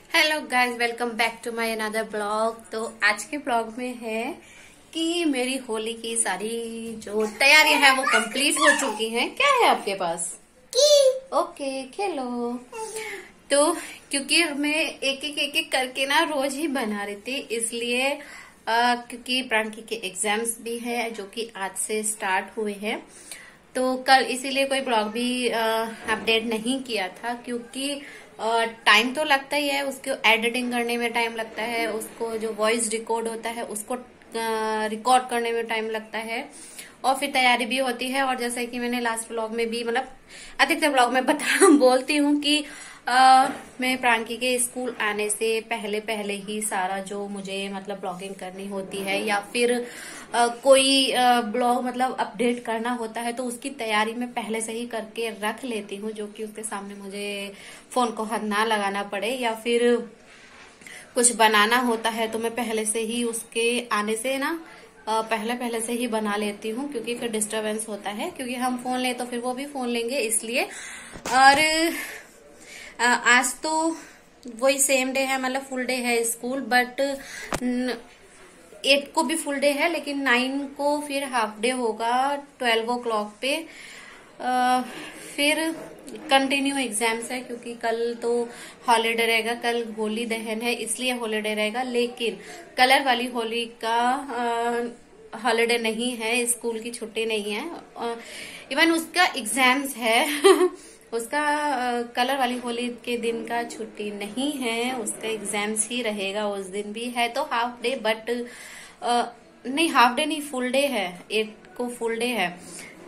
Hello guys, welcome back to my another blog. तो आज के ब्लॉग में है कि मेरी होली की सारी जो तैयारियां हैं वो कंप्लीट हो चुकी हैं। क्या है आपके पास? ओके, खेलो। तो क्योंकि मैं एक करके ना रोज ही बना रही थी, इसलिए क्योंकि प्रांकी के एग्जाम्स भी है जो कि आज से स्टार्ट हुए हैं, तो कल इसीलिए कोई ब्लॉग भी अपडेट नहीं किया था। क्योंकि टाइम तो लगता ही है, उसको एडिटिंग करने में टाइम लगता है, उसको जो वॉइस रिकॉर्ड होता है उसको रिकॉर्ड करने में टाइम लगता है, और फिर तैयारी भी होती है। और जैसे कि मैंने लास्ट ब्लॉग में भी, मतलब अधिकतर ब्लॉग में बोलती हूँ कि मैं प्रांकी के स्कूल आने से पहले पहले ही सारा जो मुझे मतलब ब्लॉगिंग करनी होती है या फिर कोई ब्लॉग मतलब अपडेट करना होता है तो उसकी तैयारी मैं पहले से ही करके रख लेती हूँ, जो कि उसके सामने मुझे फोन को हाथ ना लगाना पड़े। या फिर कुछ बनाना होता है तो मैं पहले से ही उसके आने से ना पहले से ही बना लेती हूँ, क्योंकि फिर डिस्टरबेंस होता है, क्योंकि हम फोन लें तो फिर वो भी फोन लेंगे, इसलिए। और आज तो वही सेम डे है, मतलब फुल डे है स्कूल, बट 8 को भी फुल डे है, लेकिन 9 को फिर हाफ डे होगा 12 o'clock पे। फिर कंटिन्यू एग्जाम्स है, क्योंकि कल तो हॉलीडे रहेगा, कल होली दहन है इसलिए हॉलीडे रहेगा, लेकिन कलर वाली होली का हॉलीडे नहीं है, स्कूल की छुट्टी नहीं है। इवन उसका एग्जाम्स है उसका कलर वाली होली के दिन का छुट्टी नहीं है, उसका एग्जाम्स ही रहेगा। उस दिन भी है तो हाफ डे, बट नहीं, हाफ डे नहीं, फुल डे है, 8 को फुल डे है।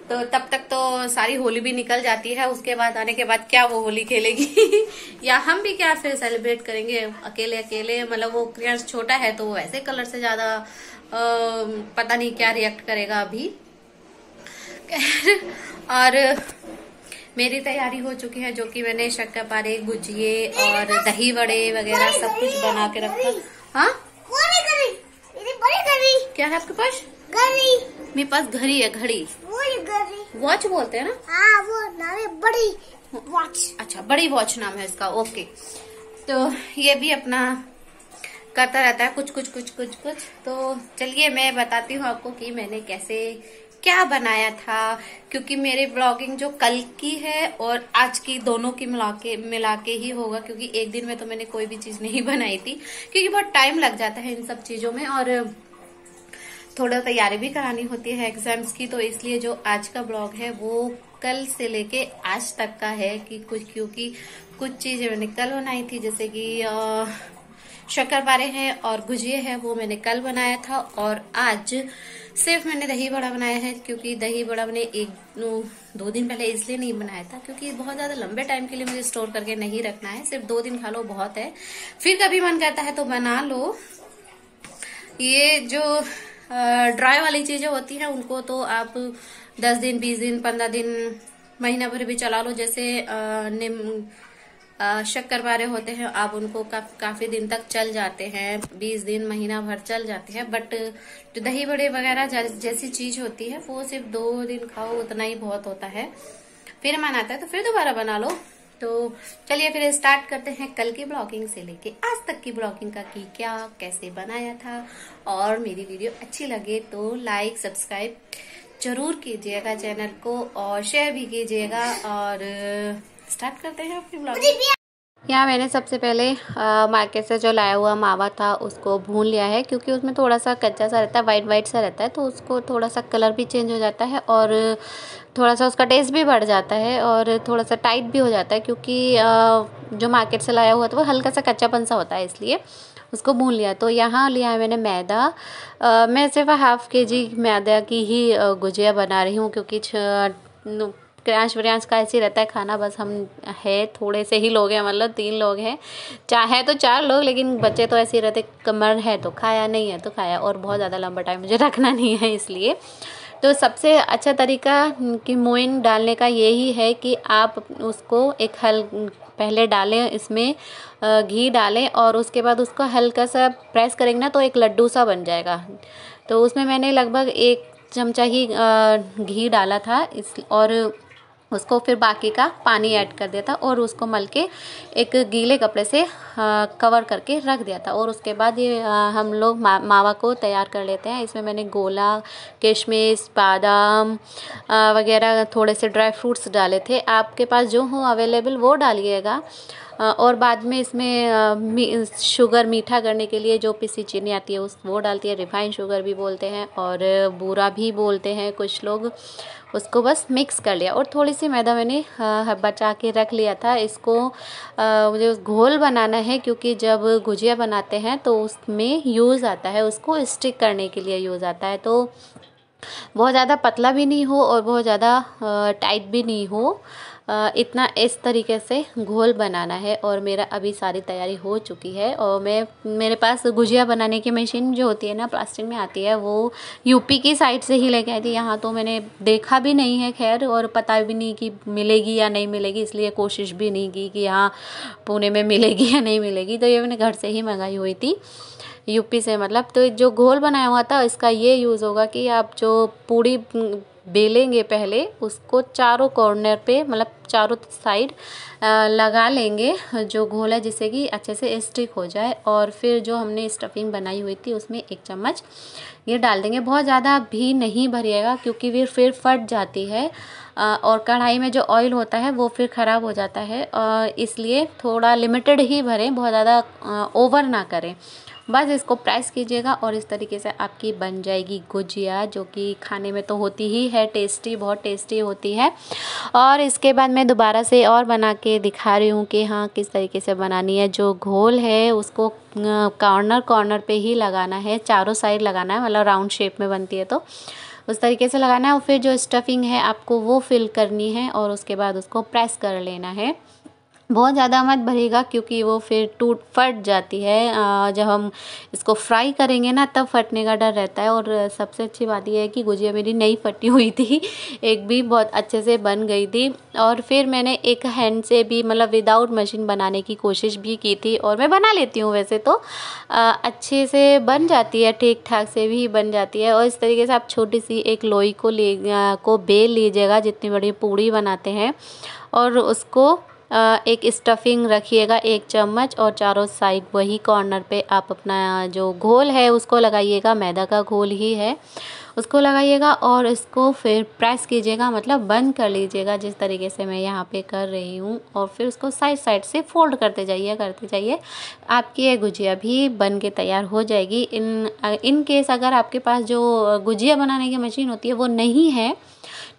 तो तब तक तो सारी होली भी निकल जाती है, उसके बाद आने के बाद क्या वो होली खेलेगी या हम भी क्या फिर सेलिब्रेट करेंगे अकेले अकेले। मतलब वो क्रियांश छोटा है तो वो ऐसे कलर से ज्यादा पता नहीं क्या रिएक्ट करेगा अभी। और मेरी तैयारी हो चुकी है, जो कि मैंने शक्करपारे, गुजिये और दही वड़े वगैरह सब कुछ बना के रखा। हाँ, क्या है आपके पास? घड़ी। मेरे पास घड़ी है, घड़ी वॉच बोलते हैं ना? हाँ, वो नाम है बड़ी वॉच। अच्छा, बड़ी वॉच नाम है इसका। ओके, तो ये भी अपना करता रहता है कुछ। तो चलिए मैं बताती हूँ आपको कि मैंने कैसे क्या बनाया था, क्योंकि मेरे ब्लॉगिंग जो कल की है और आज की दोनों की मिला के ही होगा, क्योंकि एक दिन में तो मैंने कोई भी चीज नहीं बनाई थी, क्योंकि बहुत टाइम लग जाता है इन सब चीजों में, और थोड़ा तैयारी भी करानी होती है एग्जाम्स की। तो इसलिए जो आज का ब्लॉग है वो कल से लेके आज तक का है, कि क्योंकि कुछ चीजें मैंने कल बनाई थी, जैसे कि शक्करपारे हैं और गुजिये है, वो मैंने कल बनाया था। और आज सिर्फ मैंने दही बड़ा बनाया है, क्योंकि दही बड़ा मैंने 1-2 दिन पहले इसलिए नहीं बनाया था, क्योंकि बहुत ज्यादा लंबे टाइम के लिए मुझे स्टोर करके नहीं रखना है, सिर्फ 2 दिन खा लो बहुत है, फिर कभी मन करता है तो बना लो। ये जो ड्राई वाली चीजें होती हैं उनको तो आप 10 दिन, 20 दिन, 15 दिन, महीना भर भी चला लो। जैसे शक्करपारे होते हैं, आप उनको काफी दिन तक चल जाते हैं, 20 दिन, महीना भर चल जाते हैं। बट जो दही बड़े वगैरह जैसी चीज होती है वो सिर्फ 2 दिन खाओ, उतना ही बहुत होता है, फिर मन आता है तो फिर दोबारा बना लो। तो चलिए फिर स्टार्ट करते हैं कल की ब्लॉगिंग से लेके आज तक की ब्लॉगिंग का, कि क्या कैसे बनाया था। और मेरी वीडियो अच्छी लगे तो लाइक सब्सक्राइब जरूर कीजिएगा चैनल को, और शेयर भी कीजिएगा। और स्टार्ट करते हैं अपनी ब्लॉगिंग। यहाँ मैंने सबसे पहले मार्केट से जो लाया हुआ मावा था उसको भून लिया है, क्योंकि उसमें थोड़ा सा कच्चा सा रहता है, वाइट सा रहता है, तो उसको थोड़ा सा कलर भी चेंज हो जाता है और थोड़ा सा उसका टेस्ट भी बढ़ जाता है और थोड़ा सा टाइट भी हो जाता है, क्योंकि जो मार्केट से लाया हुआ था वो हल्का सा कच्चापन सा होता है, इसलिए उसको भून लिया। तो यहाँ लिया है मैंने मैदा। मैं सिर्फ ½ kg मैदा की ही गुजिया बना रही हूँ, क्योंकि क्रियांश का ऐसे रहता है खाना, बस हम है थोड़े से ही लोग हैं, मतलब 3 लोग हैं, चाहे तो 4 लोग, लेकिन बच्चे तो ऐसे ही रहते, कमर है तो खाया, नहीं है तो खाया, और बहुत ज़्यादा लंबा टाइम मुझे रखना नहीं है, इसलिए। तो सबसे अच्छा तरीका कि मोइन डालने का यही है कि आप उसको पहले डालें, इसमें घी डालें, और उसके बाद उसको हल्का सा प्रेस करेंगे ना तो एक लड्डू सा बन जाएगा। तो उसमें मैंने लगभग 1 चमचा ही घी डाला था, और उसको फिर बाकी का पानी ऐड कर दिया था और उसको मल के एक गीले कपड़े से कवर करके रख दिया था। और उसके बाद ये हम लोग मावा को तैयार कर लेते हैं। इसमें मैंने गोला, किशमिश, बादाम वगैरह थोड़े से ड्राई फ्रूट्स डाले थे। आपके पास जो हो अवेलेबल वो डालिएगा। और बाद में इसमें शुगर मीठा करने के लिए जो पिसी चीनी आती है वो डालती है, रिफाइंड शुगर भी बोलते हैं और बूरा भी बोलते हैं कुछ लोग। उसको बस मिक्स कर लिया और थोड़ी सी मैदा मैंने बचा के रख लिया था। इसको मुझे घोल बनाना है क्योंकि जब गुजिया बनाते हैं तो उसमें यूज़ आता है, उसको स्टिक करने के लिए यूज़ आता है। तो बहुत ज़्यादा पतला भी नहीं हो और बहुत ज़्यादा टाइट भी नहीं हो, इतना इस तरीके से घोल बनाना है। और मेरा अभी सारी तैयारी हो चुकी है और मेरे पास गुजिया बनाने की मशीन जो होती है ना, प्लास्टिक में आती है, वो यूपी की साइड से ही लेके आई थी। यहाँ तो मैंने देखा भी नहीं है खैर, और पता भी नहीं कि मिलेगी या नहीं मिलेगी, इसलिए कोशिश भी नहीं की कि यहाँ पुणे में मिलेगी या नहीं मिलेगी। तो ये मैंने घर से ही मंगाई हुई थी, यूपी से मतलब। तो जो घोल बनाया हुआ था इसका ये यूज़ होगा कि आप जो पूड़ी बेलेंगे पहले उसको चारों कॉर्नर पे मतलब चारों साइड लगा लेंगे जो घोल है, जिससे कि अच्छे से स्टिक हो जाए। और फिर जो हमने स्टफिंग बनाई हुई थी उसमें 1 चम्मच ये डाल देंगे। बहुत ज़्यादा भी नहीं भरिएगा क्योंकि फिर फट जाती है और कढ़ाई में जो ऑयल होता है वो फिर ख़राब हो जाता है, इसलिए थोड़ा लिमिटेड ही भरें, बहुत ज़्यादा ओवर ना करें। बस इसको प्रेस कीजिएगा और इस तरीके से आपकी बन जाएगी गुजिया, जो कि खाने में तो होती ही है टेस्टी, बहुत टेस्टी होती है। और इसके बाद मैं दोबारा से और बना के दिखा रही हूँ कि हाँ किस तरीके से बनानी है। जो घोल है उसको कॉर्नर पे ही लगाना है, चारों साइड लगाना है, मतलब राउंड शेप में बनती है तो उस तरीके से लगाना है। और फिर जो स्टफिंग है आपको वो फिल करनी है और उसके बाद उसको प्रेस कर लेना है। बहुत ज़्यादा मत भरिएगा क्योंकि वो फिर फट जाती है। जब हम इसको फ्राई करेंगे ना तब फटने का डर रहता है। और सबसे अच्छी बात यह है कि गुजिया मेरी नहीं फटी हुई थी, एक भी बहुत अच्छे से बन गई थी। और फिर मैंने एक हैंड से भी मतलब विदाउट मशीन बनाने की कोशिश भी की थी, और मैं बना लेती हूँ वैसे तो अच्छे से बन जाती है, ठीक ठाक से भी बन जाती है। और इस तरीके से आप छोटी सी एक लोई को बेल लीजिएगा जितनी बड़ी पूड़ी बनाते हैं, और उसको एक स्टफिंग रखिएगा 1 चम्मच, और चारों साइड वही कॉर्नर पे आप अपना जो घोल है उसको लगाइएगा, मैदा का घोल ही है उसको लगाइएगा और इसको फिर प्रेस कीजिएगा, मतलब बंद कर लीजिएगा जिस तरीके से मैं यहाँ पे कर रही हूँ। और फिर उसको साइड से फोल्ड करते जाइए, आपकी ये गुजिया भी बन के तैयार हो जाएगी। इन केस अगर आपके पास जो गुजिया बनाने की मशीन होती है वो नहीं है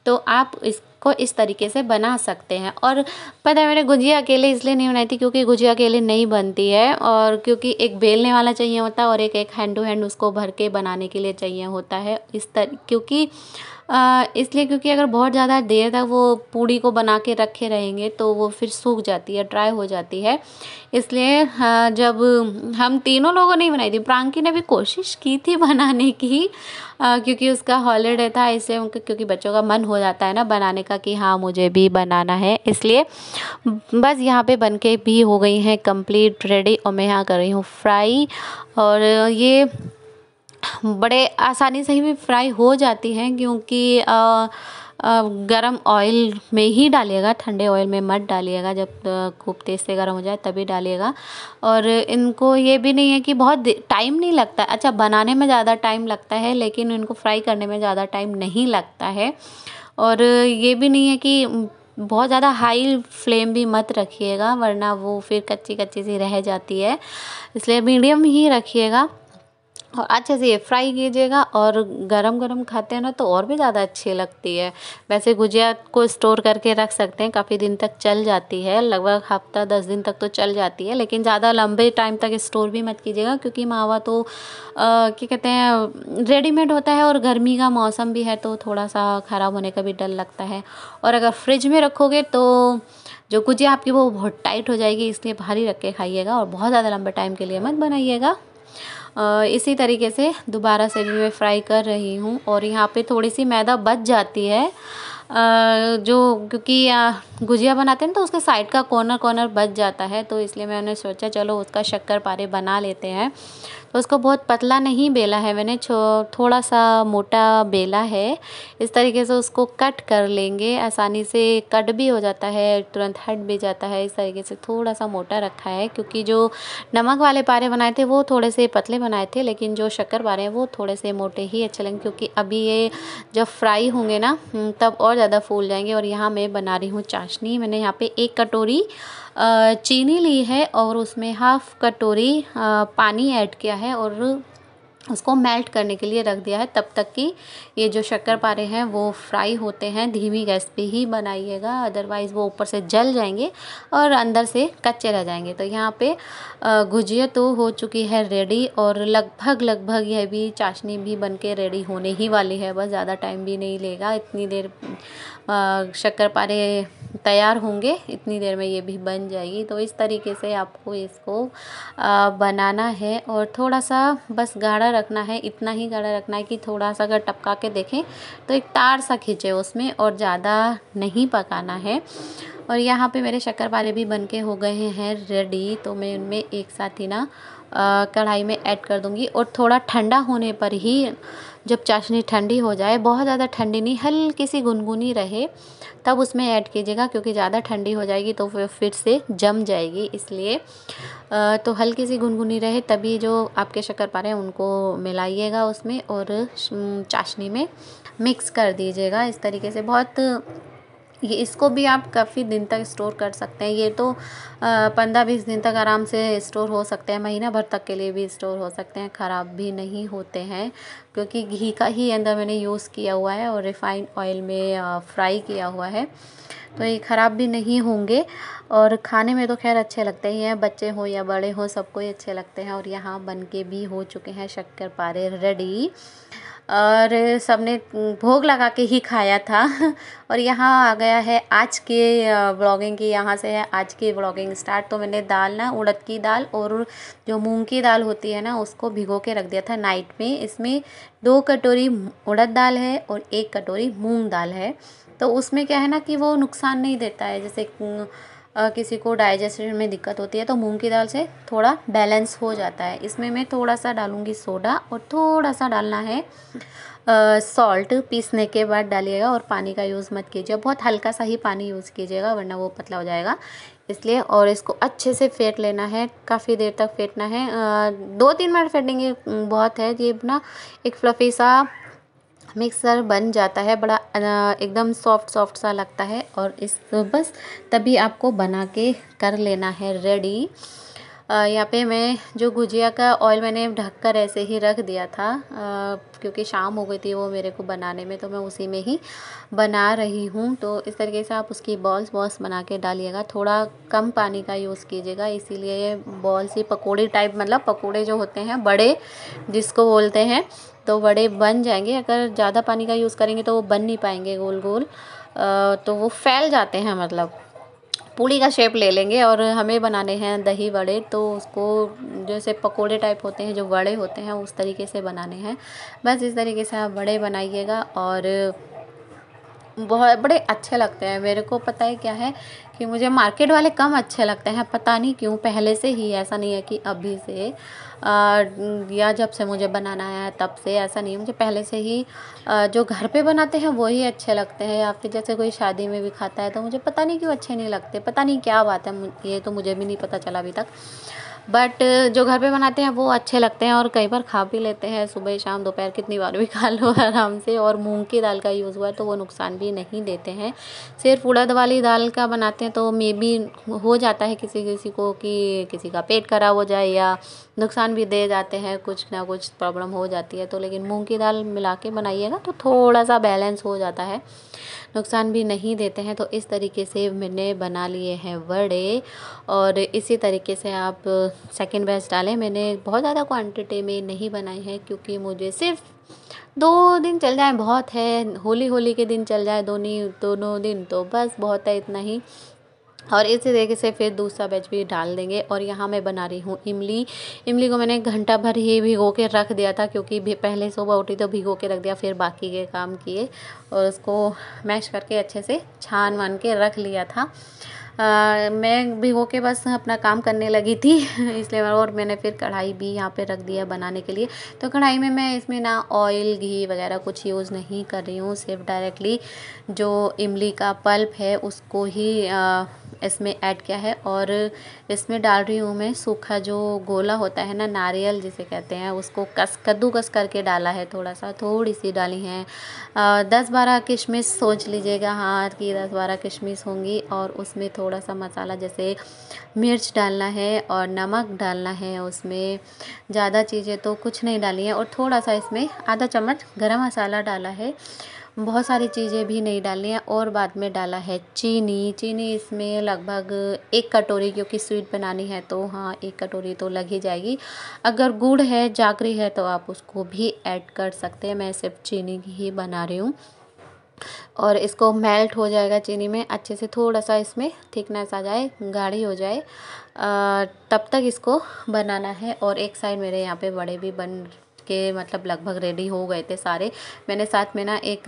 तो आप इसको इस तरीके से बना सकते हैं। और पता है मैंने गुजिया अकेले इसलिए नहीं बनाई थी क्योंकि गुजिया अकेले नहीं बनती है, और क्योंकि एक बेलने वाला चाहिए होता है और एक हैंड टू हैंड उसको भर के बनाने के लिए चाहिए होता है। क्योंकि अगर बहुत ज़्यादा देर तक वो पूड़ी को बना के रखे रहेंगे तो वो फिर सूख जाती है, ड्राई हो जाती है। इसलिए जब हम तीनों लोगों ने बनाई थी, प्रांकी ने भी कोशिश की थी बनाने की क्योंकि उसका हॉलीडे था, इसलिए क्योंकि बच्चों का मन हो जाता है ना बनाने का कि हाँ मुझे भी बनाना है, इसलिए बस यहाँ पे बनके भी हो गई हैं कंप्लीट रेडी। और मैं यहाँ कर रही हूँ फ्राई, और ये बड़े आसानी से ही फ्राई हो जाती हैं क्योंकि गरम ऑयल में ही डालिएगा, ठंडे ऑयल में मत डालिएगा, जब खूब तेज़ से गर्म हो जाए तभी डालिएगा। और इनको ये भी नहीं है कि बहुत टाइम नहीं लगता, अच्छा बनाने में ज़्यादा टाइम लगता है लेकिन इनको फ्राई करने में ज़्यादा टाइम नहीं लगता है। और ये भी नहीं है कि बहुत ज़्यादा हाई फ्लेम भी मत रखिएगा वरना वो फिर कच्ची कच्ची सी रह जाती है, इसलिए मीडियम ही रखिएगा और अच्छे से ये फ्राई कीजिएगा। और गरम गरम खाते हैं ना तो और भी ज़्यादा अच्छी लगती है। वैसे गुजिया को स्टोर करके रख सकते हैं, काफ़ी दिन तक चल जाती है, लगभग हफ्ता 10 दिन तक तो चल जाती है, लेकिन ज़्यादा लंबे टाइम तक स्टोर भी मत कीजिएगा क्योंकि मावा तो क्या कहते हैं रेडीमेड होता है और गर्मी का मौसम भी है तो थोड़ा सा ख़राब होने का भी डर लगता है। और अगर फ्रिज में रखोगे तो जो गुजिया आपकी वो बहुत टाइट हो जाएगी, इसलिए बाहर ही रख के खाइएगा और बहुत ज़्यादा लंबे टाइम के लिए मत बनाइएगा। इसी तरीके से दोबारा से भी मैं फ्राई कर रही हूँ। और यहाँ पे थोड़ी सी मैदा बच जाती है जो क्योंकि गुजिया बनाते हैं तो उसके साइड का कॉर्नर कॉर्नर बच जाता है, तो इसलिए मैंने सोचा चलो उसका शक्करपारे बना लेते हैं। तो उसको बहुत पतला नहीं बेला है मैंने, थोड़ा सा मोटा बेला है। इस तरीके से उसको कट कर लेंगे, आसानी से कट भी हो जाता है, तुरंत हट भी जाता है। इस तरीके से थोड़ा सा मोटा रखा है, क्योंकि जो नमक वाले पारे बनाए थे वो थोड़े से पतले बनाए थे, लेकिन जो शक्करपारे हैं वो थोड़े से मोटे ही अच्छे लगेंगे, क्योंकि अभी ये जब फ्राई होंगे ना तब और ज़्यादा फूल जाएंगे। और यहाँ मैं बना रही हूँ चाशनी। मैंने यहाँ पे 1 कटोरी चीनी ली है और उसमें हाफ कटोरी पानी ऐड किया है और उसको मेल्ट करने के लिए रख दिया है, तब तक कि ये जो शक्करपारे हैं वो फ्राई होते हैं। धीमी गैस पे ही बनाइएगा, अदरवाइज़ वो ऊपर से जल जाएंगे और अंदर से कच्चे रह जाएंगे। तो यहाँ पे गुजिया तो हो चुकी है रेडी, और लगभग यह भी चाशनी भी बनके रेडी होने ही वाली है। बस ज़्यादा टाइम भी नहीं लेगा, इतनी देर शक्करपारे तैयार होंगे, इतनी देर में ये भी बन जाएगी। तो इस तरीके से आपको इसको बनाना है, और थोड़ा सा बस गाढ़ा रखना है, इतना ही गाढ़ा रखना है कि थोड़ा सा अगर टपका के देखें तो एक तार सा खींचे उसमें, और ज़्यादा नहीं पकाना है। और यहाँ पे मेरे शक्करपारे भी बनके हो गए हैं रेडी, तो मैं उनमें एक साथ ही ना कढ़ाई में ऐड कर दूँगी। और थोड़ा ठंडा होने पर ही, जब चाशनी ठंडी हो जाए, बहुत ज़्यादा ठंडी नहीं, हल्की सी गुनगुनी रहे, तब उसमें ऐड कीजिएगा, क्योंकि ज़्यादा ठंडी हो जाएगी तो फिर से जम जाएगी। इसलिए तो हल्की सी गुनगुनी रहे तभी जो आपके शक्करपारे हैं उनको मिलाइएगा उसमें, और चाशनी में मिक्स कर दीजिएगा। इस तरीके से बहुत ये इसको भी आप काफ़ी दिन तक स्टोर कर सकते हैं। ये तो 15-20 दिन तक आराम से स्टोर हो सकते हैं, महीना भर तक के लिए भी स्टोर हो सकते हैं, ख़राब भी नहीं होते हैं, क्योंकि घी का ही अंदर मैंने यूज़ किया हुआ है और रिफ़ाइंड ऑयल में फ्राई किया हुआ है, तो ये ख़राब भी नहीं होंगे। और खाने में तो खैर अच्छे लगते ही हैं, बच्चे हो या बड़े हो सबको ही अच्छे लगते हैं। और यहाँ बनके भी हो चुके हैं शक्करपारे रेडी, और सबने भोग लगा के ही खाया था। और यहाँ आ गया है आज के व्लॉगिंग की, यहाँ से है आज की व्लॉगिंग स्टार्ट। तो मैंने दाल ना, उड़द की दाल और जो मूंग की दाल होती है ना, उसको भिगो के रख दिया था नाइट में। इसमें 2 कटोरी उड़द दाल है और 1 कटोरी मूंग दाल है। तो उसमें क्या है ना कि वो नुकसान नहीं देता है, जैसे किसी को डाइजेशन में दिक्कत होती है तो मूंग की दाल से थोड़ा बैलेंस हो जाता है। इसमें मैं थोड़ा सा डालूंगी सोडा, और थोड़ा सा डालना है सॉल्ट, पीसने के बाद डालिएगा। और पानी का यूज़ मत कीजिए, बहुत हल्का सा ही पानी यूज़ कीजिएगा, वरना वो पतला हो जाएगा इसलिए। और इसको अच्छे से फेंट लेना है, काफ़ी देर तक फेंटना है, 2-3 मिनट फेंटेंगे बहुत है। ये ना एक फ्लफ़ी सा मिक्सर बन जाता है, बड़ा एकदम सॉफ्ट सा लगता है। और इस बस तभी आपको बना के कर लेना है रेडी। यहाँ पे मैं जो गुजिया का ऑयल मैंने ढककर ऐसे ही रख दिया था, क्योंकि शाम हो गई थी वो मेरे को बनाने में, तो मैं उसी में ही बना रही हूँ। तो इस तरीके से आप उसकी बॉल्स बना के डालिएगा, थोड़ा कम पानी का यूज़ कीजिएगा, इसीलिए ये बॉल्स ही पकोड़े टाइप, मतलब पकोड़े जो होते हैं बड़े जिसको बोलते हैं, तो बड़े बन जाएंगे। अगर ज़्यादा पानी का यूज़ करेंगे तो वो बन नहीं पाएंगे गोल गोल, तो वो फैल जाते हैं, मतलब पूड़ी का शेप ले लेंगे। और हमें बनाने हैं दही बड़े, तो उसको जैसे पकोड़े टाइप होते हैं जो बड़े होते हैं उस तरीके से बनाने हैं। बस इस तरीके से आप बड़े बनाइएगा, और बहुत बड़े अच्छे लगते हैं मेरे को। पता है क्या है कि मुझे मार्केट वाले कम अच्छे लगते हैं, पता नहीं क्यों, पहले से ही, ऐसा नहीं है कि अभी से या जब से मुझे बनाना है तब से, ऐसा नहीं है। मुझे पहले से ही जो घर पे बनाते हैं वो ही अच्छे लगते हैं, या फिर जैसे कोई शादी में भी खाता है तो मुझे पता नहीं क्यों अच्छे नहीं लगते, पता नहीं क्या बात है, ये तो मुझे भी नहीं पता चला अभी तक। बट जो घर पे बनाते हैं वो अच्छे लगते हैं, और कई बार खा भी लेते हैं, सुबह शाम दोपहर कितनी बार भी खा लो आराम से। और मूंग की दाल का यूज़ हुआ है तो वो नुकसान भी नहीं देते हैं। सिर्फ उड़द वाली दाल का बनाते हैं तो मे बी हो जाता है किसी किसी को कि किसी का पेट खराब हो जाए, या नुकसान भी दे जाते हैं, कुछ ना कुछ प्रॉब्लम हो जाती है। तो लेकिन मूंग की दाल मिला के बनाइएगा तो थोड़ा सा बैलेंस हो जाता है, नुकसान भी नहीं देते हैं। तो इस तरीके से मैंने बना लिए हैं वड़े, और इसी तरीके से आप सेकंड बैच डालें। मैंने बहुत ज़्यादा क्वांटिटी में नहीं बनाई है, क्योंकि मुझे सिर्फ 2 दिन चल जाए बहुत है, होली के दिन चल जाए दोनों दिन, तो बस बहुत है, इतना ही और इसी तरीके से फिर दूसरा बैच भी डाल देंगे। और यहाँ मैं बना रही हूँ इमली। इमली को मैंने घंटा भर ही भिगो के रख दिया था, क्योंकि पहले सुबह उठी तो भिगो के रख दिया, फिर बाकी के काम किए और उसको मैश करके अच्छे से छान वान के रख लिया था। मैं भिगो के बस अपना काम करने लगी थी इसलिए। और मैंने फिर कढ़ाई भी यहाँ पे रख दिया बनाने के लिए। तो कढ़ाई में मैं इसमें ना ऑयल घी वगैरह कुछ यूज़ नहीं कर रही हूँ, सिर्फ डायरेक्टली जो इमली का पल्प है उसको ही इसमें ऐड किया है। और इसमें डाल रही हूँ मैं सूखा जो गोला होता है ना, नारियल जिसे कहते हैं, उसको कद्दूकस करके डाला है, थोड़ी सी डाली है। 10-12 किशमिश सोच लीजिएगा, हाँ कि 10-12 किशमिश होंगी। और उसमें थोड़ा सा मसाला जैसे मिर्च डालना है और नमक डालना है। उसमें ज़्यादा चीज़ें तो कुछ नहीं डाली है। और थोड़ा सा इसमें आधा चम्मच गरम मसाला डाला है, बहुत सारी चीज़ें भी नहीं डालनी है। और बाद में डाला है चीनी इसमें लगभग 1 कटोरी, क्योंकि स्वीट बनानी है तो हाँ 1 कटोरी तो लग ही जाएगी। अगर गुड़ है, जागरी है तो आप उसको भी ऐड कर सकते हैं। मैं सिर्फ चीनी की ही बना रही हूँ। और इसको मेल्ट हो जाएगा चीनी में अच्छे से, थोड़ा सा इसमें थिकनेस आ जाए, गाढ़ी हो जाए, तब तक इसको बनाना है। और एक साइड मेरे यहाँ पे बड़े भी बन के मतलब लगभग रेडी हो गए थे सारे। मैंने साथ में ना एक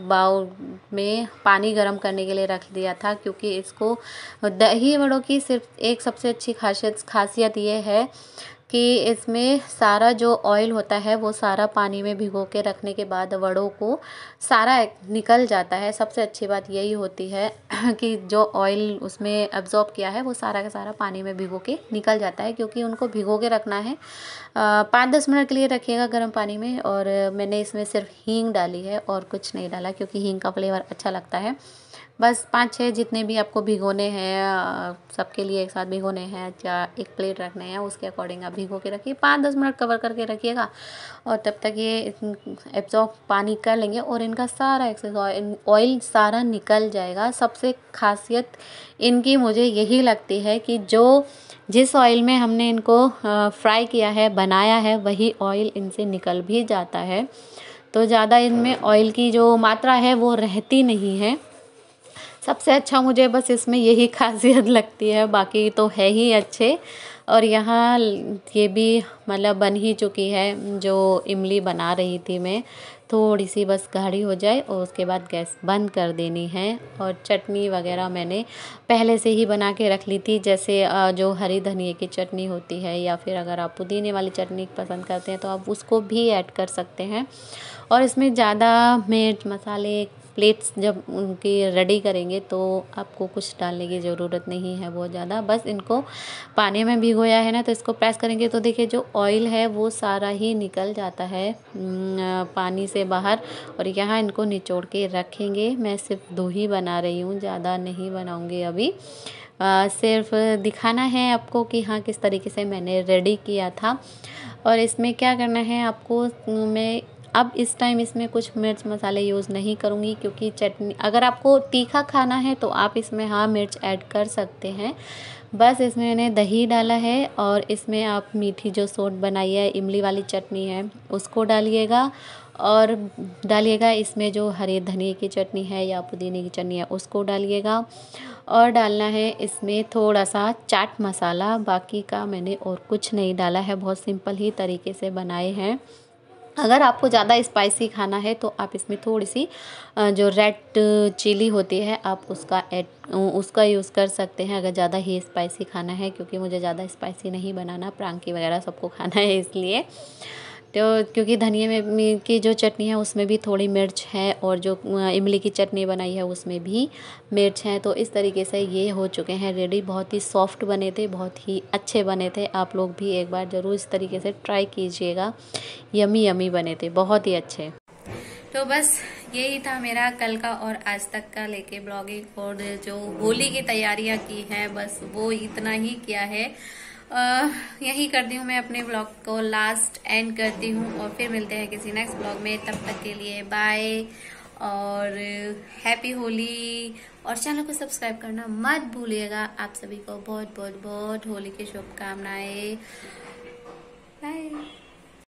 बाउल में पानी गर्म करने के लिए रख दिया था, क्योंकि इसको दही वड़ों की सिर्फ एक सबसे अच्छी खासियत ये है कि इसमें सारा जो ऑयल होता है वो सारा पानी में भिगो के रखने के बाद वड़ों को सारा निकल जाता है। सबसे अच्छी बात यही होती है कि जो ऑयल उसमें एब्जॉर्ब किया है वो सारा का सारा पानी में भिगो के निकल जाता है, क्योंकि उनको भिगो के रखना है। 5-10 मिनट के लिए रखिएगा गर्म पानी में। और मैंने इसमें सिर्फ हींग डाली है और कुछ नहीं डाला, क्योंकि हींग का फ्लेवर अच्छा लगता है। बस 5-6 जितने भी आपको भिगोने हैं, सबके लिए एक साथ भिगोने हैं, या एक प्लेट रखने हैं, उसके अकॉर्डिंग आप भिगो के रखिए। 5-10 मिनट कवर करके रखिएगा और तब तक ये एब्जॉर्ब पानी कर लेंगे और इनका सारा एक्सेस ऑयल सारा निकल जाएगा। सबसे खासियत इनकी मुझे यही लगती है कि जिस ऑयल में हमने इनको फ्राई किया है, बनाया है, वही ऑयल इनसे निकल भी जाता है। तो ज़्यादा इनमें ऑयल की जो मात्रा है वो रहती नहीं है। सबसे अच्छा मुझे बस इसमें यही खासियत लगती है, बाकी तो है ही अच्छे। और यहाँ ये भी मतलब बन ही चुकी है जो इमली बना रही थी मैं। थोड़ी सी बस गाढ़ी हो जाए और उसके बाद गैस बंद कर देनी है। और चटनी वगैरह मैंने पहले से ही बना के रख ली थी, जैसे जो हरी धनिया की चटनी होती है, या फिर अगर आप पुदीने वाली चटनी पसंद करते हैं तो आप उसको भी ऐड कर सकते हैं। और इसमें ज़्यादा मिर्च मसाले प्लेट्स जब उनकी रेडी करेंगे तो आपको कुछ डालने की ज़रूरत नहीं है बहुत ज़्यादा। बस इनको पानी में भिगोया है ना, तो इसको प्रेस करेंगे तो देखिए जो ऑयल है वो सारा ही निकल जाता है पानी से बाहर। और यहाँ इनको निचोड़ के रखेंगे। मैं सिर्फ 2 ही बना रही हूँ, ज़्यादा नहीं बनाऊँगी अभी। सिर्फ दिखाना है आपको कि हाँ किस तरीके से मैंने रेडी किया था। और इसमें क्या करना है आपको, मैं अब इस टाइम इसमें कुछ मिर्च मसाले यूज़ नहीं करूँगी, क्योंकि चटनी अगर आपको तीखा खाना है तो आप इसमें हाँ मिर्च ऐड कर सकते हैं। बस इसमें मैंने दही डाला है और इसमें आप मीठी जो सॉस बनाई है, इमली वाली चटनी है, उसको डालिएगा। और डालिएगा इसमें जो हरे धनिए की चटनी है या पुदीने की चटनी है उसको डालिएगा। और डालना है इसमें थोड़ा सा चाट मसाला, बाकी का मैंने और कुछ नहीं डाला है, बहुत सिंपल ही तरीके से बनाए हैं। अगर आपको ज़्यादा स्पाइसी खाना है तो आप इसमें थोड़ी सी जो रेड चिली होती है आप उसका यूज़ कर सकते हैं, अगर ज़्यादा ही स्पाइसी खाना है, क्योंकि मुझे ज़्यादा स्पाइसी नहीं बनाना, प्रांकी वगैरह सबको खाना है इसलिए। तो क्योंकि धनिया में की जो चटनी है उसमें भी थोड़ी मिर्च है और जो इमली की चटनी बनाई है उसमें भी मिर्च है। तो इस तरीके से ये हो चुके हैं रेडी। बहुत ही सॉफ्ट बने थे, बहुत ही अच्छे बने थे। आप लोग भी एक बार ज़रूर इस तरीके से ट्राई कीजिएगा। यमी यमी बने थे, बहुत ही अच्छे। तो बस यही था मेरा कल का और आज तक का लेके ब्लॉगिंग। और जो होली की तैयारियां की हैं बस वो इतना ही किया है। यही करती हूँ मैं अपने ब्लॉग को लास्ट एंड करती हूँ और फिर मिलते हैं किसी नेक्स्ट ब्लॉग में। तब तक के लिए बाय और हैप्पी होली। और चैनल को सब्सक्राइब करना मत भूलिएगा। आप सभी को बहुत बहुत बहुत होली की शुभकामनाएं।